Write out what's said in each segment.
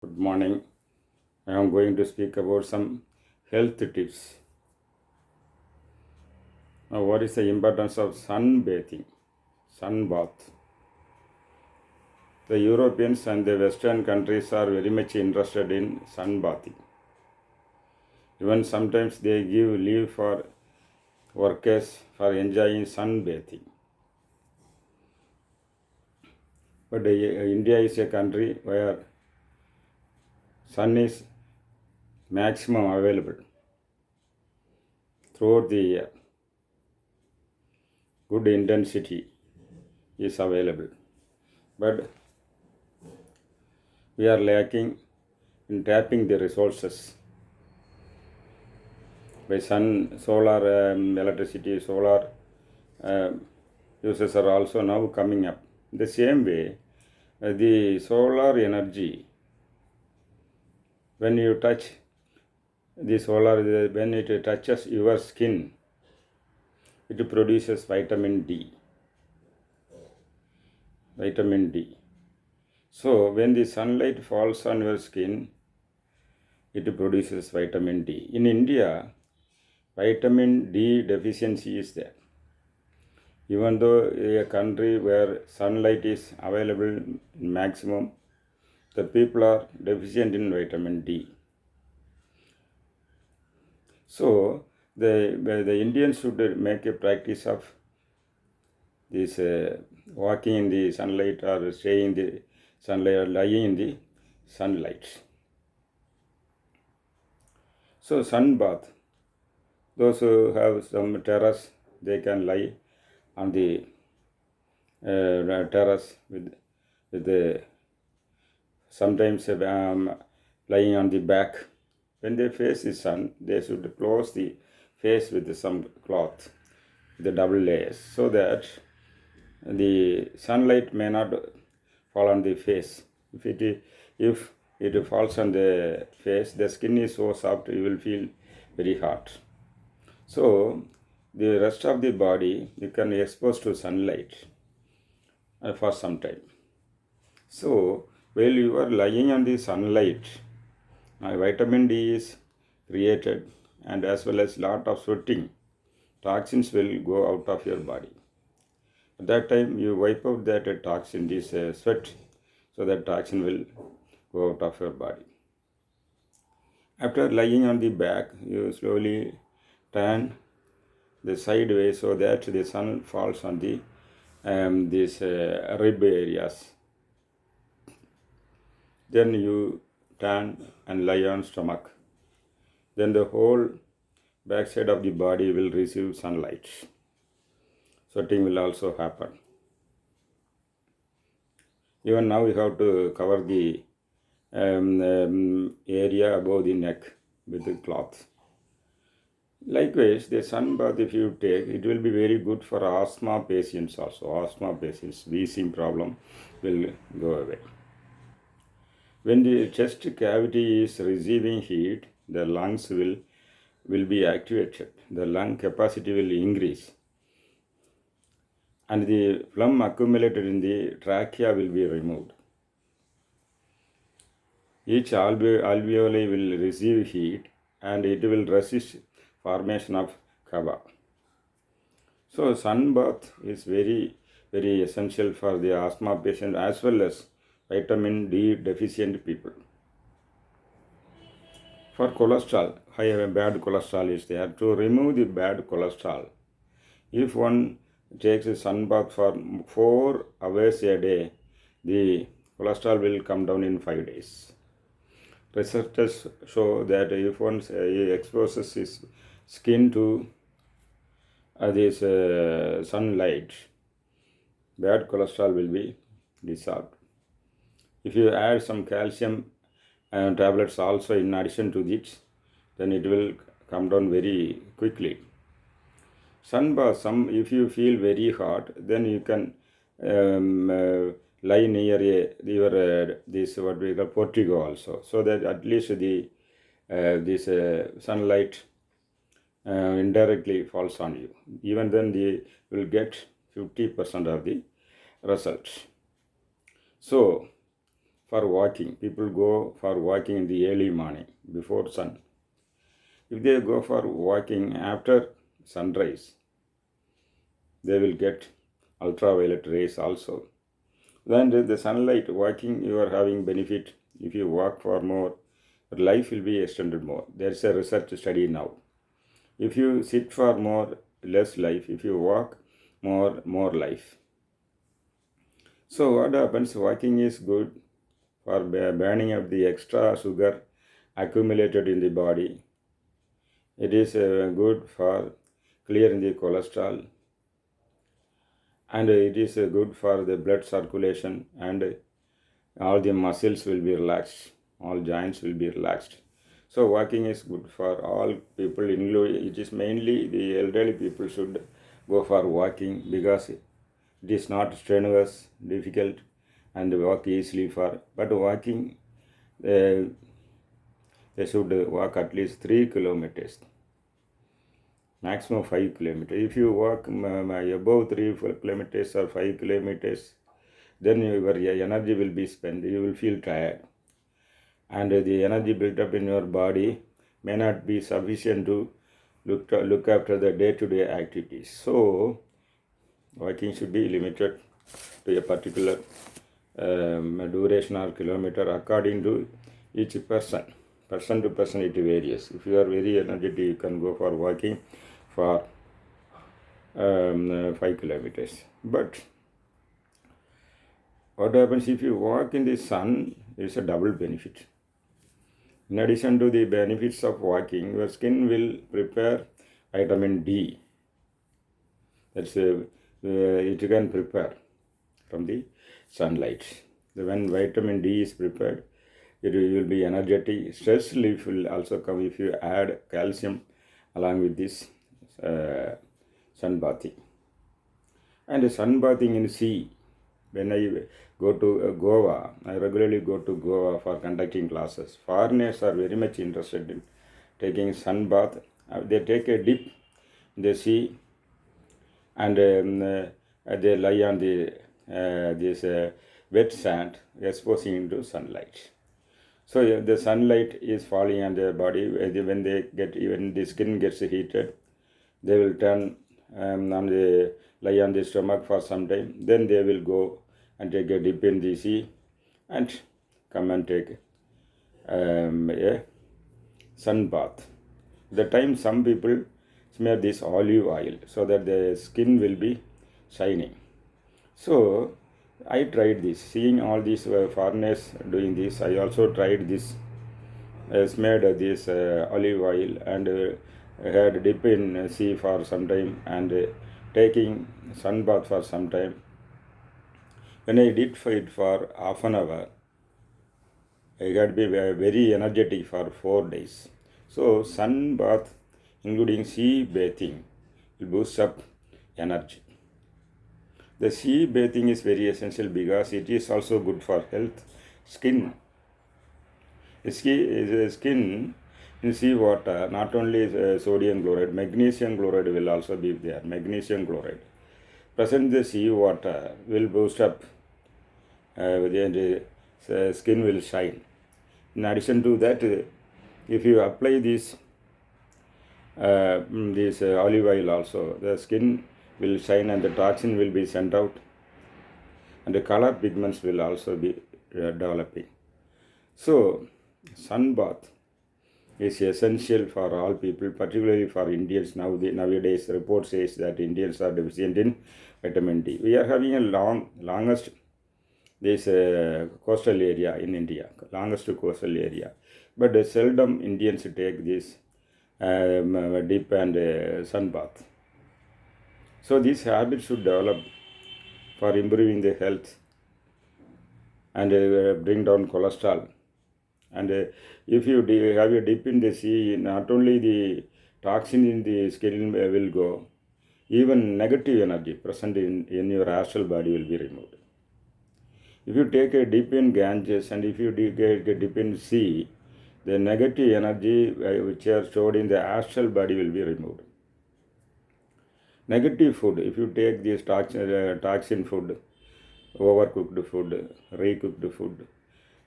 Good morning. I am going to speak about some health tips. Now, what is the importance of sunbathing? Sun bath. The Europeans and the Western countries are very much interested in sunbathing. Even sometimes they give leave for workers for enjoying sunbathing. But India is a country where sun is maximum available throughout the year. Good intensity is available. But we are lacking in tapping the resources by solar electricity, solar uses are also now coming up. The same way, the solar energy, when you touch the solar, when it touches your skin, it produces vitamin D. Vitamin D. So when the sunlight falls on your skin, it produces vitamin D. In India, vitamin D deficiency is there. Even though a country where sunlight is available in maximum, the people are deficient in vitamin D. So the Indians should make a practice of this walking in the sunlight or staying in the sunlight or lying in the sunlight. So sun bath. Those who have some terrace, they can lie on the terrace with the sometimes lying on the back. When they face the sun, they should close the face with some cloth, the double layers, so that the sunlight may not fall on the face. If it falls on the face, the skin is so soft, you will feel very hot. So the rest of the body you can expose to sunlight for some time. So while you are lying on the sunlight, vitamin D is created, and as well as lot of sweating, toxins will go out of your body. At that time, you wipe out that toxin, this sweat, so that toxin will go out of your body. After lying on the back, you slowly turn the sideways so that the sun falls on the these rib areas. Then you turn and lie on stomach. Then the whole backside of the body will receive sunlight. Sweating will also happen. Even now you have to cover the area above the neck with the cloth. Likewise, the sun bath, if you take, it will be very good for asthma patients also. Asthma patients, wheezing problem will go away. When the chest cavity is receiving heat, the lungs will be activated. The lung capacity will increase. And the phlegm accumulated in the trachea will be removed. Each alveoli will receive heat and it will resist formation of kava. So sun bath is very, very essential for the asthma patient as well as vitamin D deficient people. For cholesterol, high bad cholesterol is there. To remove the bad cholesterol, if one takes a sun bath for 4 hours a day, the cholesterol will come down in 5 days. Researchers show that if one exposes his skin to this sunlight, bad cholesterol will be dissolved. If you add some calcium tablets also in addition to this, then it will come down very quickly. Sunbath, if you feel very hot, then you can lie near your this what we call portico also, so that at least the this sunlight indirectly falls on you. Even then, you will get 50% of the results. So for walking. People go for walking in the early morning before sun. If they go for walking after sunrise, they will get ultraviolet rays also. Then the sunlight walking, you are having benefit. If you walk for more, life will be extended more. There's a research study now. If you sit for more, less life. If you walk more life. So what happens? Walking is good for burning up the extra sugar accumulated in the body. It is good for clearing the cholesterol, and it is good for the blood circulation, and all the muscles will be relaxed, all joints will be relaxed. So walking is good for all people. It is mainly the elderly people should go for walking because it is not strenuous, difficult, and walk easily for. But walking, they should walk at least 3 kilometers, maximum 5 kilometers. If you walk above 3 kilometers or 5 kilometers, then your energy will be spent. You will feel tired, and the energy built up in your body may not be sufficient to look after the day-to-day activities. So walking should be limited to a particular duration or kilometer according to each person. Person to person it varies. If you are very energetic, you can go for walking for 5 kilometers. But what happens if you walk in the sun? It's a double benefit. In addition to the benefits of walking, your skin will prepare vitamin D. That's it can prepare from the sunlight. When vitamin D is prepared, it will be energetic. Stress relief will also come if you add calcium along with this sunbathing. And sunbathing in sea. When I go to Goa, I regularly go to Goa for conducting classes. Foreigners are very much interested in taking sun bath. They take a dip in the sea, and they lie on the this wet sand, exposing into sunlight. So the sunlight is falling on their body. When the skin gets heated, they will turn lie on the stomach for some time. Then they will go and take a dip in the sea and come and take a sun bath. The time some people smear this olive oil so that the skin will be shining. So I tried this. Seeing all these foreigners doing this, I also tried this. I smeared this olive oil and had dip in sea for some time and taking sun bath for some time. When I did it for half an hour, I had been very energetic for 4 days. So sun bath, including sea bathing, will boost up energy. The sea bathing is very essential because it is also good for health. Skin in sea water, not only sodium chloride, magnesium chloride will also be there. Magnesium chloride present in the sea water will boost up the skin will shine. In addition to that, if you apply this olive oil also, the skin will shine and the toxin will be sent out, and the color pigments will also be developing. So sun bath is essential for all people, particularly for Indians. Nowadays report says that Indians are deficient in vitamin D. We are having a longest this coastal area in India, longest coastal area, but seldom Indians take this dip and sun bath. So this habit should develop for improving the health and bring down cholesterol. And if you have a dip in the sea, not only the toxin in the skin will go, even negative energy present in your astral body will be removed. If you take a dip in Ganges and if you take a dip in sea, the negative energy which are stored in the astral body will be removed. Negative food, if you take this toxin food, overcooked food, recooked food,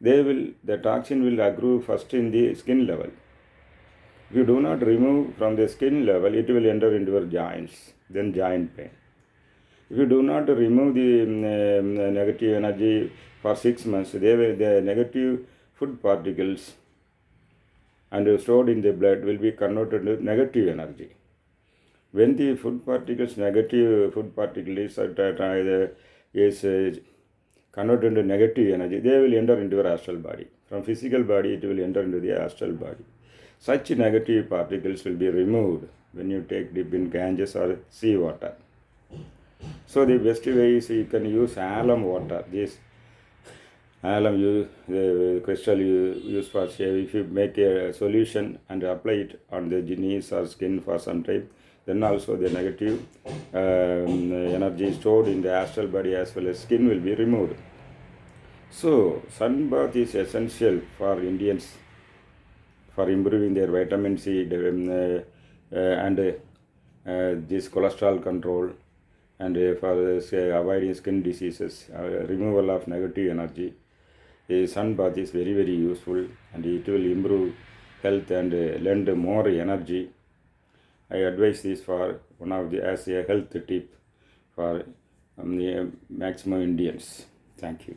the toxin will accrue first in the skin level. If you do not remove from the skin level, it will enter into your joints, then joint pain. If you do not remove the negative energy for 6 months, the negative food particles and stored in the blood will be converted to negative energy. When the negative food particle is converted into negative energy, they will enter into your astral body. From physical body, it will enter into the astral body. Such negative particles will be removed when you take dip in Ganges or sea water. So the best way is you can use alum water. This alum crystal you use for shave. If you make a solution and apply it on the knees or skin for some time, then also the negative energy stored in the astral body as well as skin will be removed. So sun bath is essential for Indians for improving their vitamin C and this cholesterol control, and for avoiding skin diseases, removal of negative energy. A sun bath is very very useful, and it will improve health and lend more energy. I advise this for one of the as a health tip for the maximum Indians. Thank you.